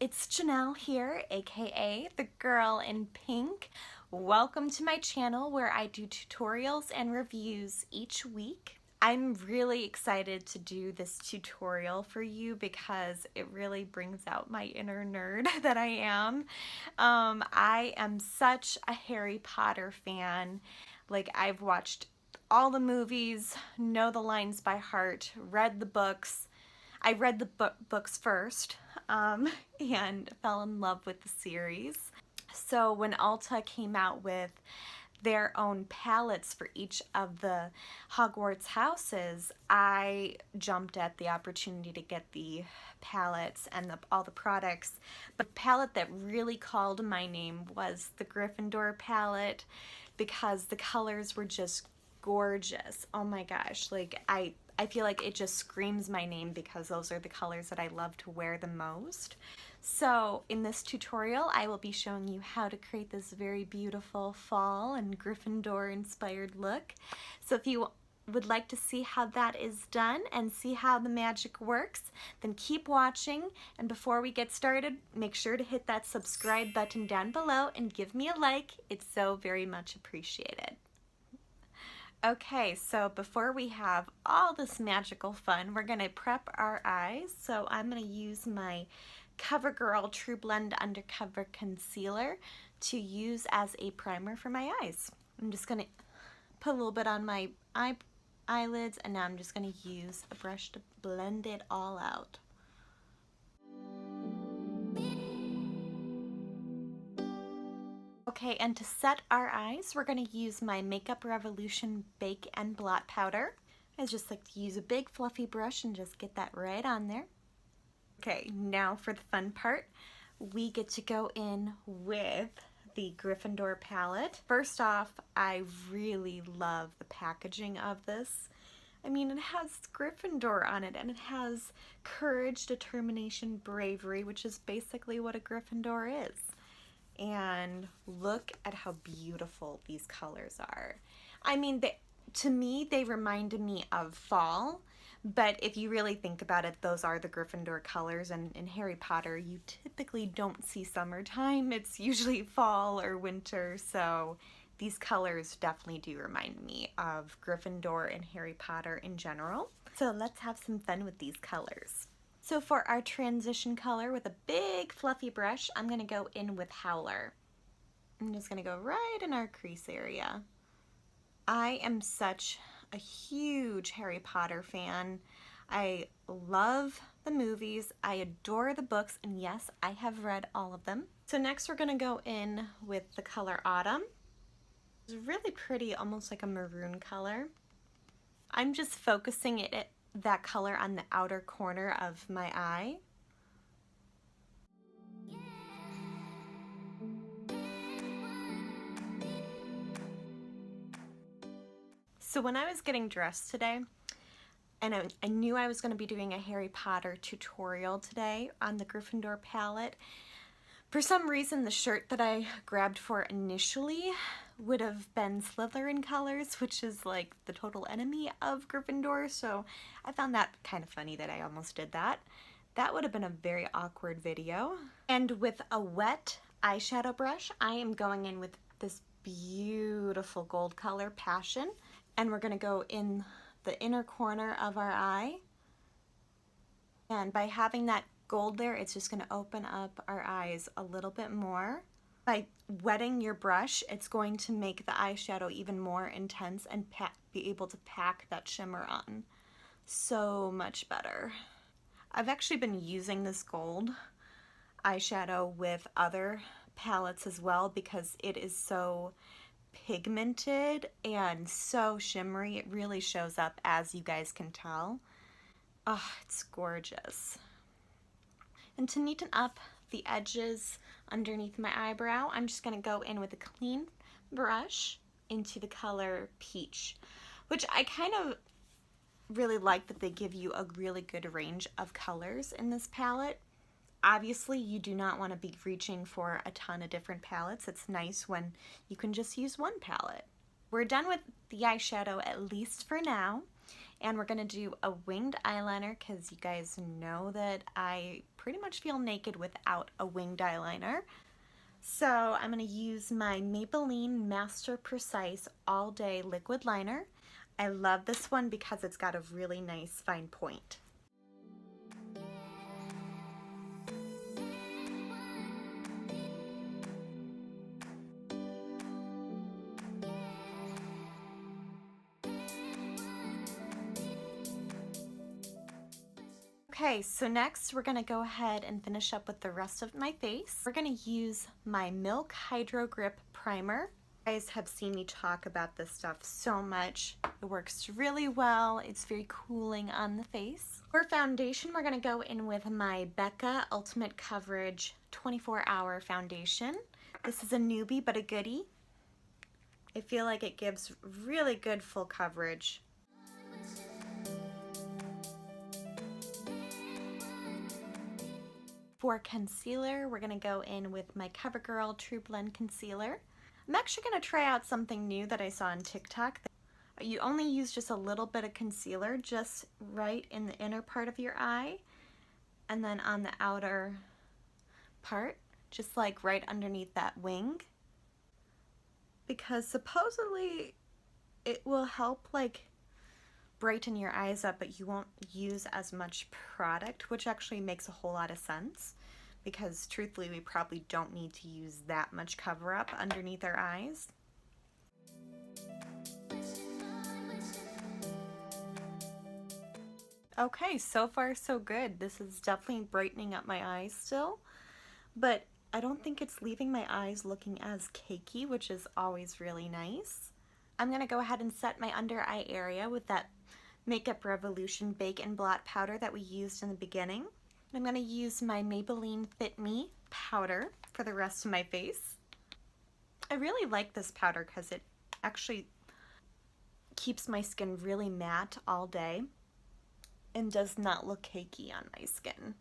it's Janelle here, aka the girl in pink. Welcome to my channel where I do tutorials and reviews each week. I'm really excited to do this tutorial for you because it really brings out my inner nerd that I am. I am such a Harry Potter fan. Like, I've watched all the movies, know the lines by heart, read the books. I read the books first and fell in love with the series. So when Ulta came out with their own palettes for each of the Hogwarts houses, I jumped at the opportunity to get the palettes and all the products. But the palette that really called my name was the Gryffindor palette because the colors were just gorgeous. Oh my gosh, like I feel like it just screams my name because those are the colors that I love to wear the most. So in this tutorial, I will be showing you how to create this very beautiful fall and Gryffindor inspired look. So if you would like to see how that is done and see how the magic works, then keep watching. And before we get started, make sure to hit that subscribe button down below and give me a like. It's so very much appreciated. Okay, so before we have all this magical fun, we're going to prep our eyes. So I'm going to use my Covergirl TruBlend Undercover Concealer to use as a primer for my eyes. I'm just going to put a little bit on my eyelids, and now I'm just going to use a brush to blend it all out. Okay, and to set our eyes, we're going to use my Makeup Revolution Bake and Blot Powder. I just like to use a big fluffy brush and just get that right on there. Okay, now for the fun part. We get to go in with the Gryffindor palette. First off, I really love the packaging of this. I mean, it has Gryffindor on it, and it has courage, determination, bravery, which is basically what a Gryffindor is. And look at how beautiful these colors are. I mean, to me, they reminded me of fall, but if you really think about it, those are the Gryffindor colors, and in Harry Potter, you typically don't see summertime. It's usually fall or winter, so these colors definitely do remind me of Gryffindor and Harry Potter in general. So let's have some fun with these colors. So for our transition color with a big fluffy brush, I'm going to go in with Howler. I'm just going to go right in our crease area. I am such a huge Harry Potter fan. I love the movies, I adore the books, and yes, I have read all of them. So next we're going to go in with the color Autumn. It's really pretty, almost like a maroon color. I'm just focusing that color on the outer corner of my eye. So when I was getting dressed today, and I knew I was going to be doing a Harry Potter tutorial today on the Gryffindor palette, for some reason the shirt that I grabbed for initially would have been Slytherin colors, which is like the total enemy of Gryffindor, so I found that kind of funny that I almost did that. That would have been a very awkward video. And with a wet eyeshadow brush, I am going in with this beautiful gold color, Passion, and we're going to go in the inner corner of our eye. And by having that gold there, it's just going to open up our eyes a little bit more. By wetting your brush, it's going to make the eyeshadow even more intense and be able to pack that shimmer on so much better. I've actually been using this gold eyeshadow with other palettes as well because it is so pigmented and so shimmery. It really shows up, as you guys can tell. Oh, it's gorgeous. And to neaten up the edges underneath my eyebrow, I'm just going to go in with a clean brush into the color Peach, which I kind of really like that they give you a really good range of colors in this palette. Obviously, you do not want to be reaching for a ton of different palettes. It's nice when you can just use one palette. We're done with the eyeshadow, at least for now. And we're going to do a winged eyeliner because you guys know that I pretty much feel naked without a winged eyeliner. So I'm going to use my Maybelline Master Precise All Day Liquid Liner. I love this one because it's got a really nice fine point. Okay, so next we're going to go ahead and finish up with the rest of my face. We're going to use my Milk Hydro Grip Primer. You guys have seen me talk about this stuff so much. It works really well. It's very cooling on the face. For foundation, we're going to go in with my Becca Ultimate Coverage 24-Hour Foundation. This is a newbie but a goodie. I feel like it gives really good full coverage. For concealer, we're going to go in with my Covergirl TruBlend Concealer. I'm actually going to try out something new that I saw on TikTok. You only use just a little bit of concealer just right in the inner part of your eye, and then on the outer part, just like right underneath that wing. Because supposedly it will help like brighten your eyes up, but you won't use as much product, which actually makes a whole lot of sense because truthfully we probably don't need to use that much cover up underneath our eyes. Okay, so far so good. This is definitely brightening up my eyes still, but I don't think it's leaving my eyes looking as cakey, which is always really nice. I'm going to go ahead and set my under eye area with that Makeup Revolution Bake and Blot powder that we used in the beginning. I'm going to use my Maybelline Fit Me powder for the rest of my face. I really like this powder because it actually keeps my skin really matte all day and does not look cakey on my skin.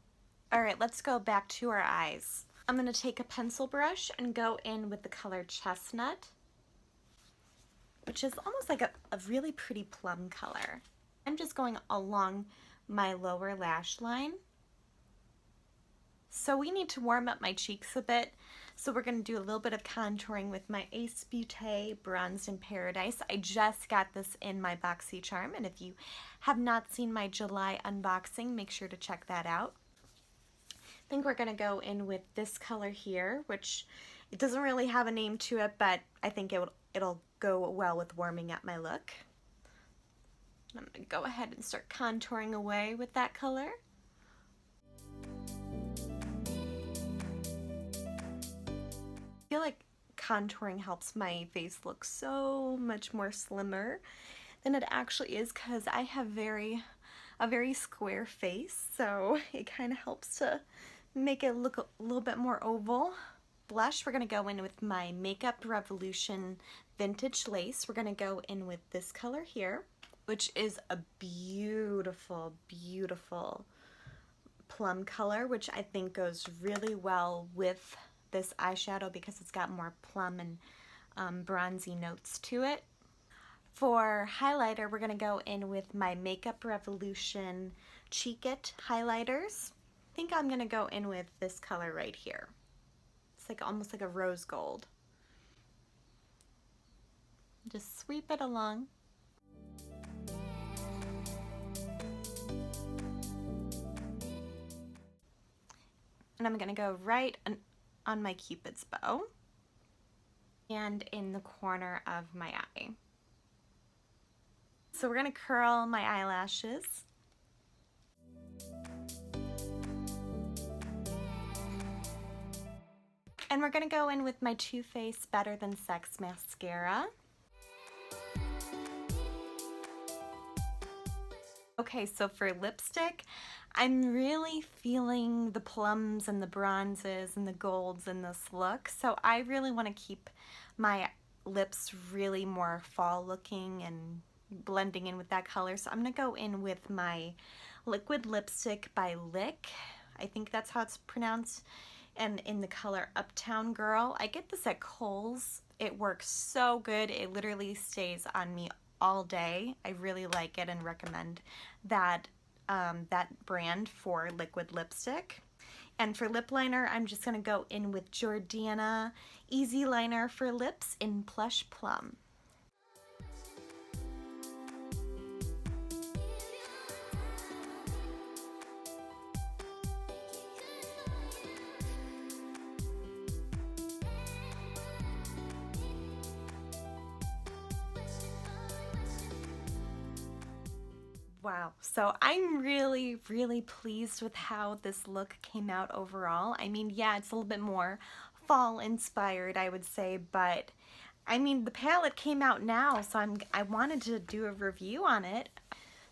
Alright, let's go back to our eyes. I'm going to take a pencil brush and go in with the color Chestnut, which is almost like a really pretty plum color. I'm just going along my lower lash line. So we need to warm up my cheeks a bit. So we're going to do a little bit of contouring with my Ace Beaute Bronzed in Paradise. I just got this in my BoxyCharm, and if you have not seen my July unboxing, make sure to check that out. I think we're going to go in with this color here, which it doesn't really have a name to it, but I think it'll go well with warming up my look. I'm going to go ahead and start contouring away with that color. I feel like contouring helps my face look so much more slimmer than it actually is because I have a very square face, so it kind of helps to make it look a little bit more oval. Blush, we're going to go in with my Makeup Revolution Vintage Lace. We're going to go in with this color here, which is a beautiful, beautiful plum color, which I think goes really well with this eyeshadow because it's got more plum and bronzy notes to it. For highlighter, we're going to go in with my Makeup Revolution Cheek It highlighters. I think I'm going to go in with this color right here. It's like almost like a rose gold. Just sweep it along. And I'm going to go right on my Cupid's bow and in the corner of my eye. So we're going to curl my eyelashes. And we're going to go in with my Too Faced Better Than Sex mascara. Okay, so for lipstick, I'm really feeling the plums and the bronzes and the golds in this look. So I really want to keep my lips really more fall looking and blending in with that color. So I'm going to go in with my liquid lipstick by Lique. I think that's how it's pronounced. And in the color Uptown Girl. I get this at Kohl's. It works so good. It literally stays on me all day. I really like it and recommend that that brand for liquid lipstick. And for lip liner, I'm just going to go in with Jordana Easy Liner for Lips in Plush Plum. Wow, so I'm really, really pleased with how this look came out overall. I mean, yeah, it's a little bit more fall inspired, I would say, but I mean, the palette came out now, so I wanted to do a review on it.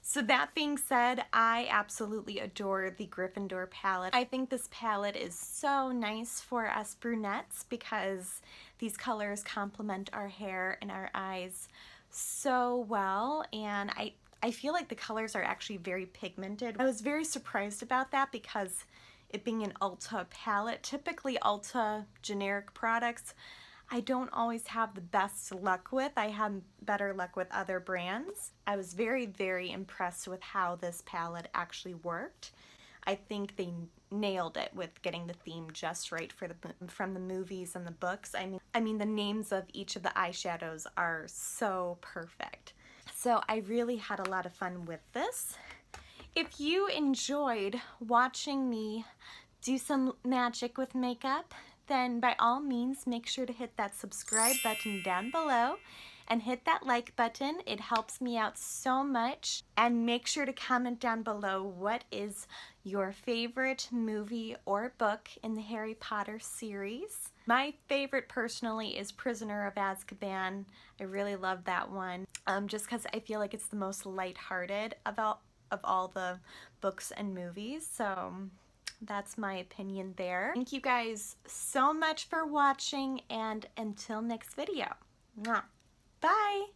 So that being said, I absolutely adore the Gryffindor palette. I think this palette is so nice for us brunettes because these colors complement our hair and our eyes so well, and I feel like the colors are actually very pigmented. I was very surprised about that because it being an Ulta palette, typically Ulta generic products, I don't always have the best luck with. I have better luck with other brands. I was very, very impressed with how this palette actually worked. I think they nailed it with getting the theme just right for from the movies and the books. I mean the names of each of the eyeshadows are so perfect. So I really had a lot of fun with this. If you enjoyed watching me do some magic with makeup, then by all means make sure to hit that subscribe button down below and hit that like button. It helps me out so much. And make sure to comment down below what is your favorite movie or book in the Harry Potter series. My favorite personally is Prisoner of Azkaban. I really love that one just because I feel like it's the most lighthearted of all the books and movies. So that's my opinion there. Thank you guys so much for watching, and until next video. Bye!